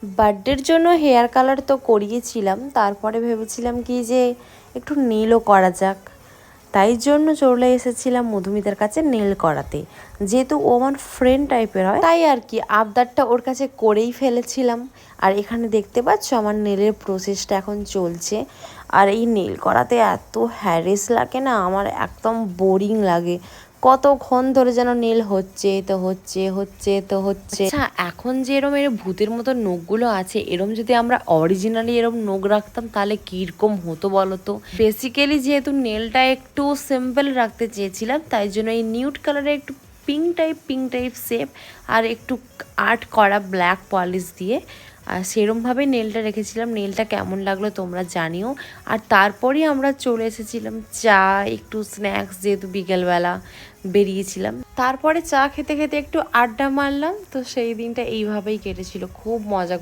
বার্থডের জন্য hair colour তো করিয়েছিলাম, তারপরে ভেবেছিলাম কি যে একটু নেলও করা যাক। তাই জন্য চলে এসেছিলাম মধুমিতার কাছে নেল করাতে, যেহেতু ও আমার ফ্রেন্ড টাইপের হয়, তাই আর কি আবদারটা ওর কাছে করেই ফেলেছিলাম। আর এখানে দেখতে পাচ্ছ আমার নেলের প্রসেসটা এখন চলছে। আর এই নেল করাতে এত হ্যারেস লাগে না, আমার একদম বোরিং লাগে। কতক্ষণ ধরে যেন নেল হচ্ছে তো হচ্ছে, হচ্ছে তো হচ্ছে। আচ্ছা, এখন যে এরম ভূতের মতো নখগুলো আছে, এরম যদি আমরা অরিজিনালি এরম নখ রাখতাম তাহলে কীরকম হতো বলো তো। বেসিক্যালি যেহেতু নেলটা একটু সিম্পল রাখতে চেয়েছিলাম, তাই জন্য এই নিউড কালারের একটু পিঙ্ক টাইপ শেপ আর একটু আর্ট করা ব্ল্যাক পলিশ দিয়ে আর সেরমভাবে নেলটা রেখেছিলাম। নেলটা কেমন লাগলো তোমরা জানিও। আর তারপরেই আমরা চলে এসেছিলাম চা, একটু স্ন্যাক্স, যেহেতু বিকেলবেলা বেরিয়েছিলাম। তারপরে চা খেতে খেতে একটু আড্ডা মারলাম। তো সেই দিনটা এইভাবেই কেটেছিল, খুব মজা